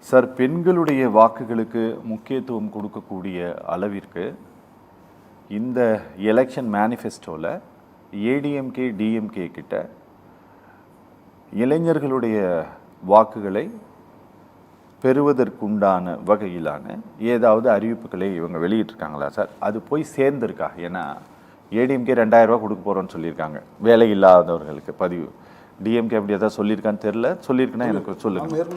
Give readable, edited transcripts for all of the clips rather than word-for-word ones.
Sir, பெண்களுடைய வாக்குகளுக்கு முக்கியத்துவம் கொடுக்கக்கூடிய அளவிற்கு இந்த எலெக்ஷன் மேனிஃபெஸ்டோவில் ஏடிஎம்கே டிஎம்கே கிட்ட இளைஞர்களுடைய வாக்குகளை பெறுவதற்குண்டான வகையிலான ஏதாவது அறிவிப்புகளை இவங்க வெளியிட்டிருக்காங்களா சார்? அது போய் சேர்ந்துருக்கா? ஏன்னா ஏடிஎம்கே 2000 ரூபா கொடுக்க போகிறோன்னு சொல்லியிருக்காங்க வேலை இல்லாதவர்களுக்கு பதிவு. டிஎம்கே அப்படி எதாவது சொல்லியிருக்கான்னு தெரியல. சொல்லியிருக்குன்னா எனக்கு சொல்லுங்கள்.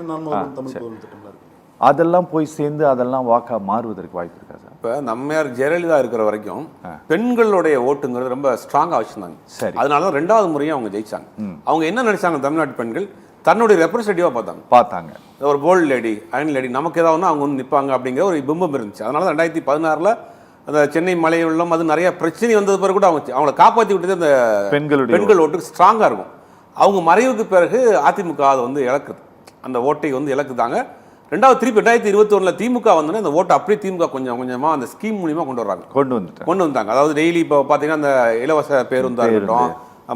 அதெல்லாம் போய் சேர்ந்து அதெல்லாம் வாக்கா மாறுவதற்கு வாய்ப்பு இருக்கா சார்? இப்போ நம்மையார் ஜெயலலிதா இருக்கிற வரைக்கும் பெண்களுடைய ஓட்டுங்கிறது ரொம்ப ஸ்ட்ராங்காக வச்சுருந்தாங்க. சரி, அதனால தான் 2வது முறையும் அவங்க ஜெயிச்சாங்க. அவங்க என்ன நினைச்சாங்க, தமிழ்நாட்டு பெண்கள் தன்னுடைய ரெப்ரஸன்டேட்டிவாக பார்த்தாங்க. ஒரு போல்டு லேடி, அயன் லேடி, நமக்கு ஏதாவது அவங்க வந்து நிற்பாங்க அப்படிங்கிற ஒரு பிம்பம் இருந்துச்சு. அதனால தான் 2016 அந்த சென்னை மழை வெள்ளம் அது நிறைய பிரச்சனை வந்தது பிறகு கூட அவங்களை காப்பாற்றி விட்டது அந்த பெண்கள் ஓட்டு ஸ்ட்ராங்காக இருக்கும். அவங்க மறைவுக்கு பிறகு அதிமுக அதை வந்து இழக்குது, அந்த ஓட்டை வந்து இழக்குதாங்க. 2வது திருப்பி 2021 திமுக வந்தோன்னே அந்த ஓட்டை அப்படியே திமுக கொஞ்சம் கொஞ்சமாக அந்த ஸ்கீம் மூலியமாக கொண்டு வந்தாங்க. அதாவது டெய்லி இப்போ பார்த்தீங்கன்னா அந்த இலவச பேருந்தாக இருக்கட்டும்,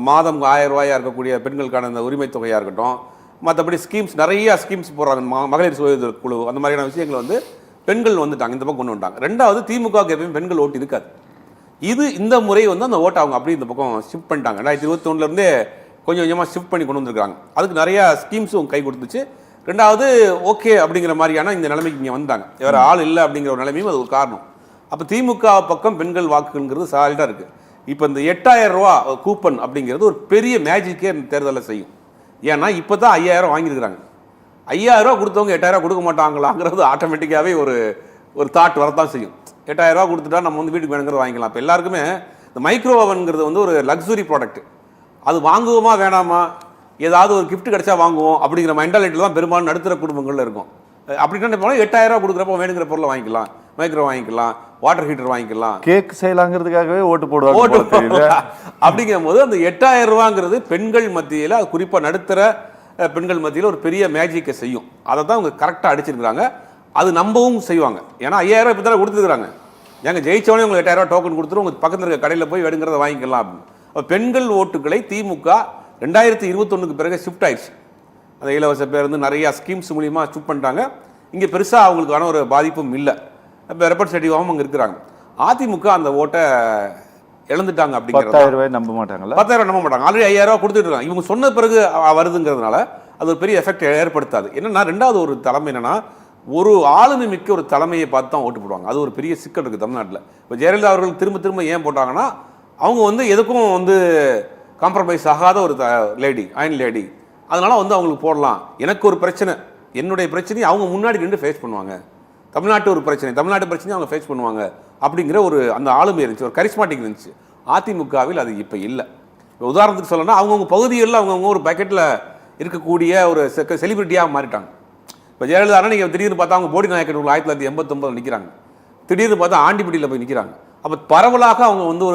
மாதம் 1000 ரூபாயாக இருக்கக்கூடிய பெண்களுக்கான அந்த உரிமை தொகையாக இருக்கட்டும், மற்றபடி ஸ்கீம்ஸ் நிறைய ஸ்கீம்ஸ் போடுறாங்க, மகளிர் சுய குழு, அந்த மாதிரியான விஷயங்கள் வந்து பெண்கள் வந்துட்டாங்க, இந்த பக்கம் கொண்டு வந்துட்டாங்க. 2வது திமுகவுக்கு எப்பயும் பெண்கள் ஓட்டு இருக்காது. இந்த முறை வந்து அந்த ஓட்டை அவங்க அப்படியே இந்த பக்கம் ஷிஃப்ட் பண்ணிட்டாங்க. 2021 கொஞ்சம் கொஞ்சமாக ஷிஃப்ட் பண்ணி கொண்டு வந்துருக்காங்க. அதுக்கு நிறையா ஸ்கீம்ஸும் கை கொடுத்துச்சு. 2வது ஓகே அப்படிங்கிற மாதிரியான இந்த நிலைமைக்கு இங்கே வந்தாங்க. வேறு ஆள் இல்லை அப்படிங்கிற ஒரு நிலைமையும் அது ஒரு காரணம். அப்போ திமுக பக்கம் பெண்கள் வாக்குங்கிறது சாலிடாக இருக்குது. இப்போ இந்த 8000 ரூபா கூப்பன் அப்படிங்கிறது ஒரு பெரிய மேஜிக்கே இந்த தேர்தலில் செய்யும். ஏன்னா இப்போ தான் 5000 வாங்கியிருக்கிறாங்க. 5000 ரூபா கொடுத்தவங்க 8000 ரூபா கொடுக்க மாட்டாங்களாங்கிறது ஆட்டோமேட்டிக்காகவே ஒரு தாட் வரத்தான் செய்யும். 8000 ரூபா கொடுத்துட்டா நம்ம வந்து வீட்டுக்கு வேணுங்கிறத வாங்கிக்கலாம். இப்போ எல்லாருக்குமே இந்த மைக்ரோ ஓவனுங்கிறது வந்து ஒரு லக்ஸுரி ப்ராடக்ட். அது வாங்குவோமா வேணாமா, ஏதாவது ஒரு கிஃப்ட் கிடைச்சா வாங்குவோம் அப்படிங்கிற மென்டாலிட்டியில் தான் பெரும்பாலும் நடுத்தர குடும்பங்களில் இருக்கும். அப்படின்னா போனால் 8000 ரூபா கொடுக்குறப்போ வேணுங்கிற பொருளை வாங்கிக்கலாம், மைக்ரோ வாங்கிக்கலாம், வாட்டர் ஹீட்டர் வாங்கிக்கலாம், கேக் செய்யலாங்கிறதுக்காகவே ஓட்டு போடுவாங்க. அப்படிங்கும் போது அந்த 8000 ரூபாங்கிறது பெண்கள் மத்தியில், குறிப்பாக நடுத்தர பெண்கள் மத்தியில் ஒரு பெரிய மேஜிக்கை செய்யும். அதை தான் அவங்க கரெக்டாக அடிச்சிருக்கிறாங்க. அது நம்பவும் செய்வாங்க. ஏன்னா 5000 ரூபா இப்போ தான் கொடுத்துருக்குறாங்க. எங்கள் ஜெயிச்சவனே உங்களுக்கு 8000 ரூபா டோக்கன் கொடுத்துரும், உங்கள் பக்கத்தில் இருக்க கடையில் போய் வேணுங்கிறத வாங்கிக்கலாம் அப்படின்னு. பெண்கள் ஓட்டுகளை திமுக 2021 பிறகு ஷிஃப்ட் ஆயிடுச்சு. அந்த இலவச பேருந்து நிறையா ஸ்கீம்ஸ் மூலிமா ஷிஃப்ட் பண்ணிட்டாங்க. இங்கே பெருசாக அவங்களுக்கான ஒரு பாதிப்பும் இல்லை. இப்போ ரெப்ரஸன்டேட்டிவாகவும் அங்கே இருக்கிறாங்க. அதிமுக அந்த ஓட்டை இழந்துட்டாங்க. அப்படிங்கிறது 10,000 நம்ப மாட்டாங்களா? 10,000 நம்ப மாட்டாங்க. ஆல்ரெடி 5000 ரூபா கொடுத்துட்டு இருக்காங்க. இவங்க சொன்ன பிறகு வருதுங்கிறதுனால அது ஒரு பெரிய எஃபெக்ட் ஏற்படுத்தாது. என்னன்னா 2வது ஒரு தலைமை என்னன்னா, ஒரு ஆளுமை மிக்க ஒரு தலைமையை பார்த்து தான் ஓட்டு போடுவாங்க. அது ஒரு பெரிய சிக்கல் இருக்குது தமிழ்நாட்டில். இப்போ ஜெயலலிதா அவர்கள் திரும்ப திரும்ப ஏன் போட்டாங்கன்னா, அவங்க வந்து எதுக்கும் வந்து காம்ப்ரமைஸ் ஆகாத ஒரு லேடி, அயன் லேடி. அதனால் வந்து அவங்களுக்கு போடலாம். எனக்கு ஒரு பிரச்சனை, என்னுடைய பிரச்சனையை அவங்க முன்னாடி நின்று ஃபேஸ் பண்ணுவாங்க. தமிழ்நாட்டு ஒரு பிரச்சனை, தமிழ்நாட்டு பிரச்சனையை அவங்க ஃபேஸ் பண்ணுவாங்க அப்படிங்கிற ஒரு அந்த ஆளுமை இருந்துச்சு, ஒரு கரிஸ்மாட்டிக் இருந்துச்சு. அதிமுகவில் அது இப்போ இல்லை. இப்போ உதாரணத்துக்கு சொல்லணும்னா, அவங்கவுங்க பகுதிகளில் அவங்கவுங்க ஒரு பக்கெட்டில் இருக்கக்கூடிய ஒரு செலிபிரிட்டியாக மாறிட்டாங்க. இப்போ ஜெயலலிதா நீங்கள் திடீர்னு பார்த்தா அவங்க போடி நாயக்கர் 1989 நிற்கிறாங்க. திடீர்னு பார்த்தா ஆண்டிப்பட்டியில் போய் நிற்கிறாங்க. அப்போ பரவலாக அவங்க வந்து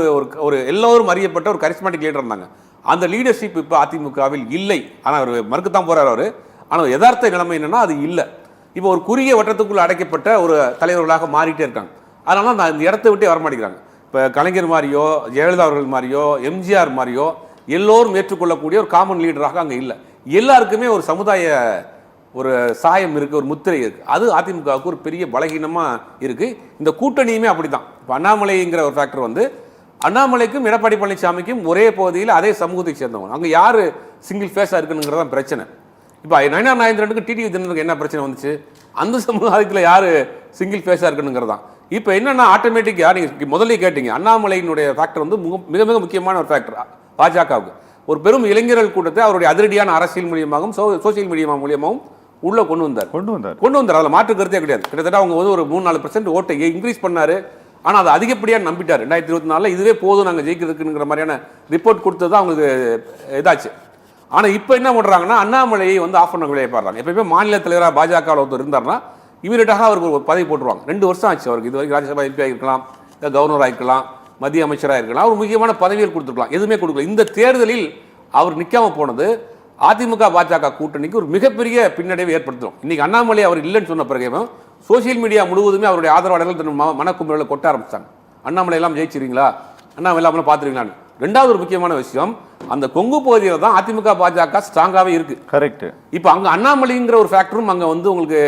ஒரு எல்லோரும் அறியப்பட்ட ஒரு கரிஸ்மாட்டிக் லீடர் இருந்தாங்க. அந்த லீடர்ஷிப் இப்போ அதிமுகவில் இல்லை. ஆனால் அவர் மறுக்கத்தான் போகிறார் அவர். ஆனால் யதார்த்த நிலைமை என்னென்னா அது இல்லை. இப்போ ஒரு குறுகிய வட்டத்துக்குள்ளே அடைக்கப்பட்ட ஒரு தலைவர்களாக மாறிட்டே இருக்காங்க. அதனால நான் இந்த இடத்த விட்டே வரமாட்டேங்கிறாங்க. இப்போ கலைஞர் மாதிரியோ, ஜெயலலிதா அவர்கள் மாதிரியோ, எம்ஜிஆர் மாதிரியோ எல்லோரும் ஏற்றுக்கொள்ளக்கூடிய ஒரு காமன் லீடராக அங்கே இல்லை. எல்லாருக்குமே ஒரு சமுதாய ஒரு சாயம் இருக்குது, ஒரு முத்திரை இருக்குது. அது அதிமுகவுக்கு ஒரு பெரிய பலகீனமாக இருக்குது. இந்த கூட்டணியுமே அப்படி தான். இப்போ அண்ணாமலைங்கிற ஒரு ஃபேக்டர் வந்து அண்ணாமலைக்கும் எடப்பாடி பழனிசாமிக்கும் ஒரே பகுதியில் அதே சமூகத்தை சேர்ந்தவங்க. அங்கே யார் சிங்கிள் ஃபேஸாக இருக்குங்கிறது தான் பிரச்சனை. இப்போ நயனார் நாகேந்திரனுக்கு டிடிவி தினகரனுக்கு என்ன பிரச்சனை வந்துச்சு? அந்த சமுதாயத்தில் யார் சிங்கிள் ஃபேஸாக இருக்கணுங்கிறது தான். இப்போ என்னென்னா ஆட்டோமேட்டிக்காக நீங்கள் முதல்ல கேட்டீங்க, அண்ணாமலையினுடைய ஃபேக்டர் வந்து மிக மிக முக்கியமான ஒரு ஃபேக்டர் பாஜகவுக்கு. ஒரு பெரும் இளைஞர்கள் கூட்டத்தை அவருடைய அதிரடியான அரசியல் மூலியமாகவும் சோசியல் மீடியா மூலியமாகவும் உள்ளே கொண்டு வந்தார். அதில் மாற்று கருத்தே கிடையாது. கிட்டத்தட்ட அவங்க வந்து ஒரு 3-4% ஓட்டை இன்க்ரீஸ் பண்ணார். ஆனால் அது அதிகப்படியாக நம்பிட்டார். 2024 இதுவே போதும் நாங்கள் ஜெயிக்கிறதுக்குங்கிற மாதிரியான ரிப்போர்ட் கொடுத்தது தான் அவங்களுக்கு இதாச்சு. ஆனால் இப்போ என்ன பண்ணுறாங்கன்னா, அண்ணாமலையை வந்து ஆஃப் பண்ண விளையாடுறாங்க. எப்பயுமே மாநில தலைவராக பாஜகவில் ஒருத்தர் இருந்தார்னா இமீடியட்டாக அவருக்கு ஒரு பதவி போட்டுருவாங்க. 2 வருஷம் ஆச்சு அவருக்கு. இது வரைக்கும் ராஜ்யசபா எம்பியாக இருக்கலாம், கவர்னராக இருக்கலாம், மத்திய அமைச்சராக இருக்கலாம், அவர் முக்கியமான பதவிகள் கொடுத்துருக்கலாம். எதுவுமே கொடுக்கல. இந்த தேர்தலில் அவர் நிற்காமல் போனது அதிமுக பாஜக கூட்டணிக்கு ஒரு மிகப்பெரிய பின்னடைவை ஏற்படுத்தும். இன்னைக்கு அண்ணாமலை அவர் இல்லைன்னு சொன்ன பிறகு சோசியல் மீடியா முழுவதுமே அவருடைய ஆதரவாளர்கள் தன் மனக்கும்பலை கொட்ட ஆரம்பிச்சாங்க. அண்ணாமலை எல்லாம் ஜெயிச்சிருங்களா, அண்ணாமலை எல்லாம் பார்த்துருங்களான்னு. 2வது ஒரு முக்கியமான விஷயம், அந்த கொங்கு பகுதியில் தான் அதிமுக பாஜக ஸ்ட்ராங்காகவே இருக்கு. கரெக்ட். இப்போ அங்கே அண்ணாமலைங்கிற ஒரு ஃபேக்டரும் அங்கே வந்து உங்களுக்கு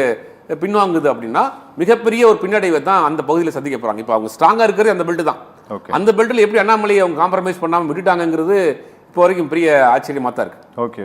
பின்வாங்குது அப்படின்னா மிகப்பெரிய ஒரு பின்னடைவை தான் அந்த பகுதியில் சந்திக்க போறாங்க. இப்போ அவங்க ஸ்ட்ராங்கா இருக்கிறது அந்த பெல்ட் தான். அந்த பெல்ட்டில் எப்படி அண்ணாமலையை அவங்க காம்ப்ரமைஸ் பண்ணாமல் விட்டுட்டாங்கிறது இப்போ வரைக்கும் பெரிய ஆச்சரியமாக தான் இருக்கு. ஓகே.